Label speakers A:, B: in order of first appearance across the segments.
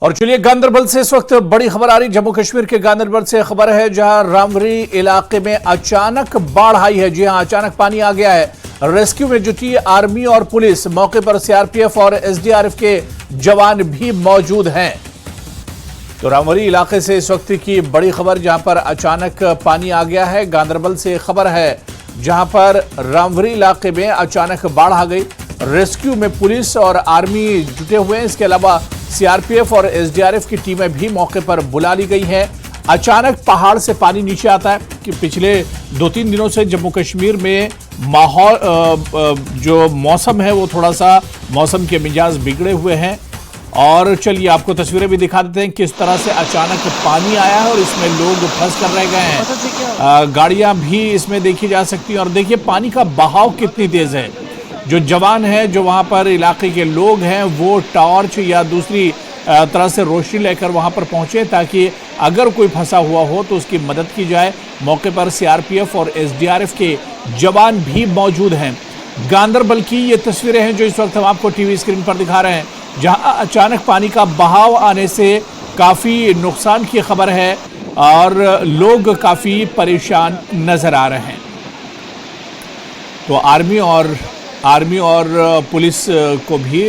A: और चलिए गांदरबल से इस वक्त बड़ी खबर आ रही। जम्मू कश्मीर के गांदरबल से खबर है, जहां रामवरी इलाके में अचानक बाढ़ आई है। जी हां, अचानक पानी आ गया है। रेस्क्यू में जुटी आर्मी और पुलिस, मौके पर सीआरपीएफ और एसडीआरएफ के जवान भी मौजूद हैं। तो रामवरी इलाके से इस वक्त की बड़ी खबर, जहां पर अचानक पानी आ गया है। गांदरबल से खबर है, जहां पर रामवरी इलाके में अचानक बाढ़ आ गई। रेस्क्यू में पुलिस और आर्मी जुटे हुए हैं। इसके अलावा सीआरपीएफ और एसडीआरएफ की टीमें भी मौके पर बुला ली गई हैं। अचानक पहाड़ से पानी नीचे आता है कि पिछले 2-3 दिनों से जम्मू कश्मीर में माहौल जो मौसम है वो थोड़ा सा मौसम के मिजाज बिगड़े हुए हैं। और चलिए आपको तस्वीरें भी दिखा देते हैं किस तरह से अचानक पानी आया है और इसमें लोग फंस कर रह गए हैं। गाड़ियां भी इसमें देखी जा सकती हैं। और देखिए पानी का बहाव कितनी तेज है। जो जवान हैं, जो वहां पर इलाके के लोग हैं, वो टॉर्च या दूसरी तरह से रोशनी लेकर वहां पर पहुंचे ताकि अगर कोई फंसा हुआ हो तो उसकी मदद की जाए। मौके पर सीआरपीएफ और एसडीआरएफ के जवान भी मौजूद हैं। गांदरबल की ये तस्वीरें हैं जो इस वक्त हम आपको टीवी स्क्रीन पर दिखा रहे हैं, जहां अचानक पानी का बहाव आने से काफी नुकसान की खबर है और लोग काफी परेशान नजर आ रहे हैं। तो आर्मी और पुलिस को भी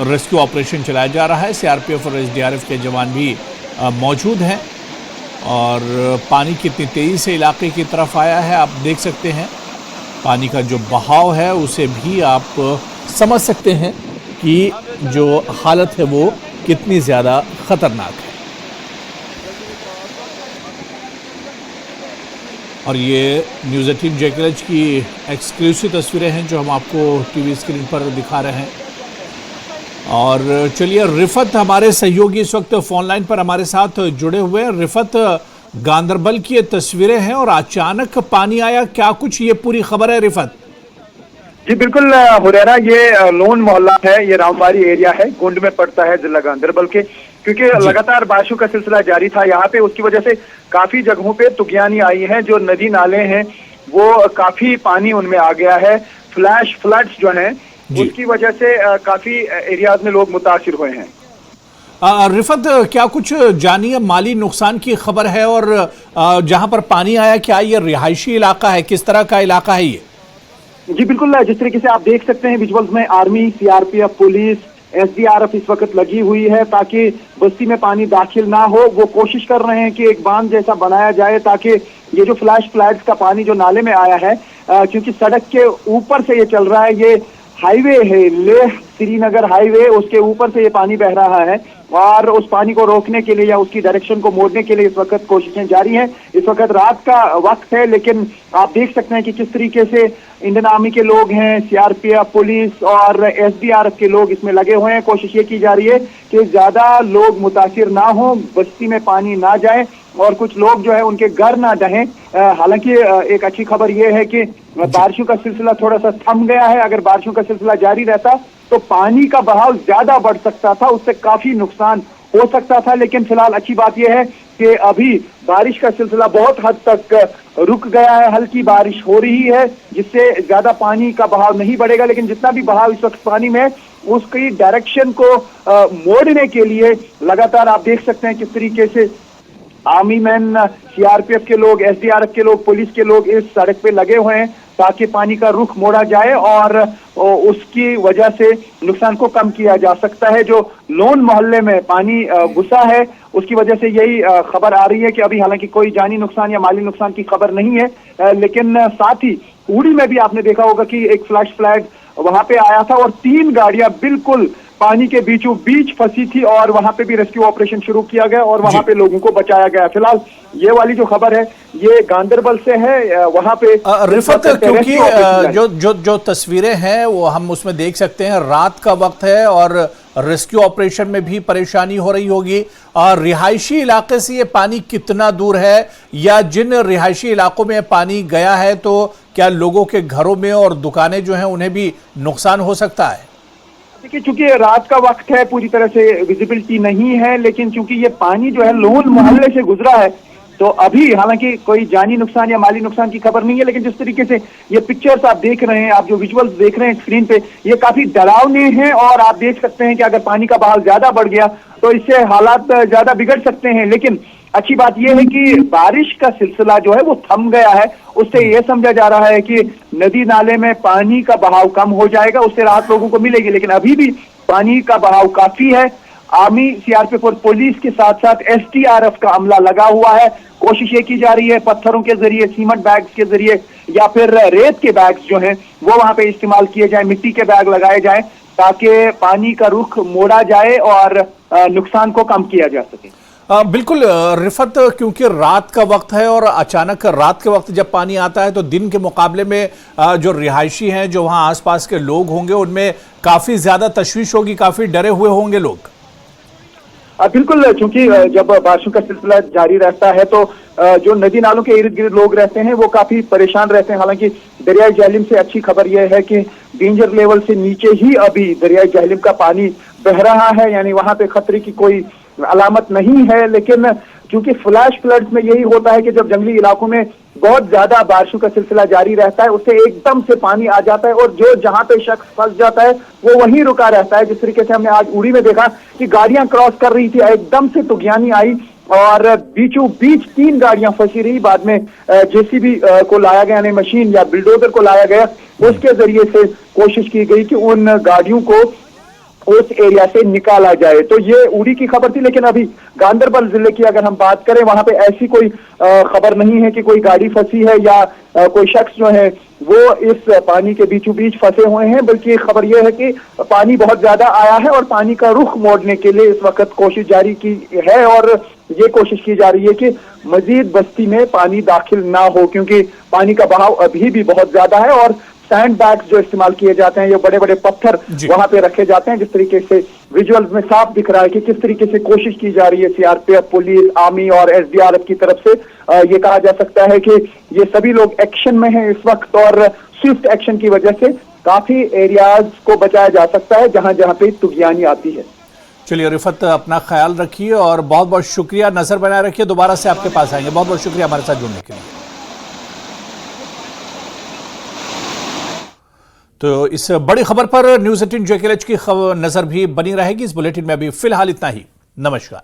A: रेस्क्यू ऑपरेशन चलाया जा रहा है। सीआरपीएफ और एसडीआरएफ के जवान भी मौजूद हैं। और पानी कितनी तेज़ी से इलाके की तरफ आया है आप देख सकते हैं। पानी का जो बहाव है उसे भी आप समझ सकते हैं कि जो हालत है वो कितनी ज़्यादा ख़तरनाक है। और ये न्यूज़ 18 JKLH की एक्सक्लूसिव तस्वीरें हैं जो हम आपको टीवी स्क्रीन पर दिखा रहे हैं। और चलिए रिफत हमारे सहयोगी इस वक्त फोन लाइन पर हमारे साथ जुड़े हुए हैं। रिफत, गांदरबल की ये तस्वीरें हैं और अचानक पानी आया, क्या कुछ ये पूरी खबर है रिफत?
B: जी बिल्कुल हुरैरा, ये लोन मोहल्ला है, ये रामवारी एरिया है, कुंड में पड़ता है जिला गांदरबल के। क्योंकि लगातार बारिशों का सिलसिला जारी था यहाँ पे, उसकी वजह से काफी जगहों पे तुगयानी आई हैं। जो नदी नाले हैं वो काफी पानी उनमें आ गया है। फ्लैश फ्लड्स जो हैं उसकी वजह से काफी एरियाज में लोग मुतासिर हुए हैं।
A: रिफत, क्या कुछ जानी माली नुकसान की खबर है? और जहां पर पानी आया, क्या ये रिहायशी इलाका है? किस तरह का इलाका है ये?
B: जी बिल्कुल, जिस तरीके से आप देख सकते हैं विजुअल्स में, आर्मी, सीआरपीएफ, पुलिस, एसडीआरएफ इस वक्त लगी हुई है ताकि बस्ती में पानी दाखिल ना हो। वो कोशिश कर रहे हैं कि एक बांध जैसा बनाया जाए ताकि ये जो फ्लैश फ्लड्स का पानी जो नाले में आया है, क्योंकि सड़क के ऊपर से ये चल रहा है, ये हाईवे है, लेह श्रीनगर हाईवे, उसके ऊपर से ये पानी बह रहा है। और उस पानी को रोकने के लिए या उसकी डायरेक्शन को मोड़ने के लिए इस वक्त कोशिशें जारी हैं। इस वक्त रात का वक्त है, लेकिन आप देख सकते हैं कि किस तरीके से इंडियन आर्मी के लोग हैं, सीआरपीएफ, पुलिस और एसडीआरएफ के लोग इसमें लगे हुए हैं। कोशिश ये की जा रही है कि ज्यादा लोग मुतासिर ना हो, बस्ती में पानी ना जाए और कुछ लोग जो है उनके घर ना डहें। हालांकि एक अच्छी खबर यह है कि बारिशों का सिलसिला थोड़ा सा थम गया है। अगर बारिशों का सिलसिला जारी रहता तो पानी का बहाव ज्यादा बढ़ सकता था, उससे काफी नुकसान हो सकता था। लेकिन फिलहाल अच्छी बात यह है कि अभी बारिश का सिलसिला बहुत हद तक रुक गया है। हल्की बारिश हो रही है जिससे ज्यादा पानी का बहाव नहीं बढ़ेगा, लेकिन जितना भी बहाव इस वक्त पानी में, उसकी डायरेक्शन को मोड़ने के लिए लगातार आप देख सकते हैं किस तरीके से आर्मी मैन, सीआरपीएफ के लोग, एसडीआरएफ के लोग, पुलिस के लोग इस सड़क पे लगे हुए हैं ताकि पानी का रुख मोड़ा जाए और उसकी वजह से नुकसान को कम किया जा सकता है। जो लोन मोहल्ले में पानी घुसा है उसकी वजह से यही खबर आ रही है कि अभी हालांकि कोई जानी नुकसान या माली नुकसान की खबर नहीं है, लेकिन साथ ही उड़ी में भी आपने देखा होगा कि एक फ्लैश फ्लैग वहां पे आया था और 3 गाड़ियां बिल्कुल पानी के बीचों बीच फंसी थी और वहां पे भी रेस्क्यू ऑपरेशन शुरू किया गया और वहां पे लोगों को बचाया गया। फिलहाल ये वाली जो खबर है ये गांदरबल से है। वहां पे
A: रिफत, क्योंकि जो तस्वीरें हैं वो हम उसमें देख सकते हैं, रात का वक्त है और रेस्क्यू ऑपरेशन में भी परेशानी हो रही होगी। और रिहायशी इलाके से ये पानी कितना दूर है, या जिन रिहायशी इलाकों में पानी गया है तो क्या लोगों के घरों में और दुकानें जो हैं उन्हें भी नुकसान हो सकता है?
B: देखिए, चूंकि रात का वक्त है, पूरी तरह से विजिबिलिटी नहीं है, लेकिन चूंकि ये पानी जो है लोन मोहल्ले से गुजरा है तो अभी हालांकि कोई जानी नुकसान या माली नुकसान की खबर नहीं है, लेकिन जिस तरीके से ये पिक्चर्स आप देख रहे हैं, आप जो विजुअल्स देख रहे हैं स्क्रीन पे, ये काफी डरावने हैं। और आप देख सकते हैं कि अगर पानी का बहाव ज्यादा बढ़ गया तो इससे हालात ज्यादा बिगड़ सकते हैं। लेकिन अच्छी बात यह है कि बारिश का सिलसिला जो है वो थम गया है। उससे यह समझा जा रहा है कि नदी नाले में पानी का बहाव कम हो जाएगा, उससे राहत लोगों को मिलेगी। लेकिन अभी भी पानी का बहाव काफी है। आर्मी, सीआरपीएफ और पुलिस के साथ साथ एसडीआरएफ का अमला लगा हुआ है। कोशिश ये की जा रही है पत्थरों के जरिए, सीमेंट बैग्स के जरिए या फिर रेत के बैग्स जो हैं वो वहां पे इस्तेमाल किए जाए, मिट्टी के बैग लगाए जाए ताकि पानी का रुख मोड़ा जाए और नुकसान को कम किया जा सके।
A: बिल्कुल रिफत, क्योंकि रात का वक्त है और अचानक रात के वक्त जब पानी आता है तो दिन के मुकाबले में जो रिहायशी हैं, जो वहां आसपास के लोग होंगे, उनमें काफी ज्यादा तशवीश होगी, काफी डरे हुए होंगे लोग।
B: बिल्कुल, क्योंकि जब बारिशों का सिलसिला जारी रहता है तो जो नदी नालों के इर्द गिर्द लोग रहते हैं वो काफी परेशान रहते हैं। हालांकि दरियाई झेलम से अच्छी खबर यह है कि डेंजर लेवल से नीचे ही अभी दरियाई झेलम का पानी बह रहा है, यानी वहां पे खतरे की कोई अलामत नहीं है। लेकिन क्योंकि फ्लैश फ्लड्स में यही होता है कि जब जंगली इलाकों में बहुत ज्यादा बारिशों का सिलसिला जारी रहता है, उससे एकदम से पानी आ जाता है और जो जहां पे शख्स फंस जाता है वो वहीं रुका रहता है। जिस तरीके से हमने आज उड़ी में देखा कि गाड़ियां क्रॉस कर रही थी, एकदम से तुगयानी आई और बीचों बीच 3 गाड़ियां फंसी रही। बाद में जेसीबी को लाया गया, यानी मशीन या बिल्डोजर को लाया गया, उसके जरिए से कोशिश की गई कि उन गाड़ियों को उस एरिया से निकाला जाए। तो ये उड़ी की खबर थी। लेकिन अभी गांदरबल जिले की अगर हम बात करें, वहां पे ऐसी कोई खबर नहीं है कि कोई गाड़ी फंसी है या कोई शख्स जो है वो इस पानी के बीचों बीच फंसे हुए हैं, बल्कि खबर यह है कि पानी बहुत ज्यादा आया है और पानी का रुख मोड़ने के लिए इस वक्त कोशिश जारी की है और ये कोशिश की जा रही है कि मजीद बस्ती में पानी दाखिल ना हो, क्योंकि पानी का बहाव अभी भी बहुत ज्यादा है। और सैंड बैग्स जो इस्तेमाल किए जाते हैं, ये बड़े बड़े पत्थर वहां पे रखे जाते हैं। जिस तरीके से विजुअल्स में साफ दिख रहा है कि किस तरीके से कोशिश की जा रही है सीआरपीएफ, पुलिस, आर्मी और एसडीआरएफ की तरफ से। ये कहा जा सकता है कि ये सभी लोग एक्शन में हैं इस वक्त और स्विफ्ट एक्शन की वजह से काफी एरियाज को बचाया जा सकता है जहां जहां पे तुगयानी आती है।
A: चलिए रिफत, अपना ख्याल रखिए और बहुत बहुत शुक्रिया, नजर बनाए रखिए। दोबारा से आपके पास आएंगे। बहुत बहुत शुक्रिया हमारे साथ जुड़ने के लिए। तो इस बड़ी खबर पर न्यूज़ 18 JKLH की नजर भी बनी रहेगी। इस बुलेटिन में अभी फिलहाल इतना ही। नमस्कार।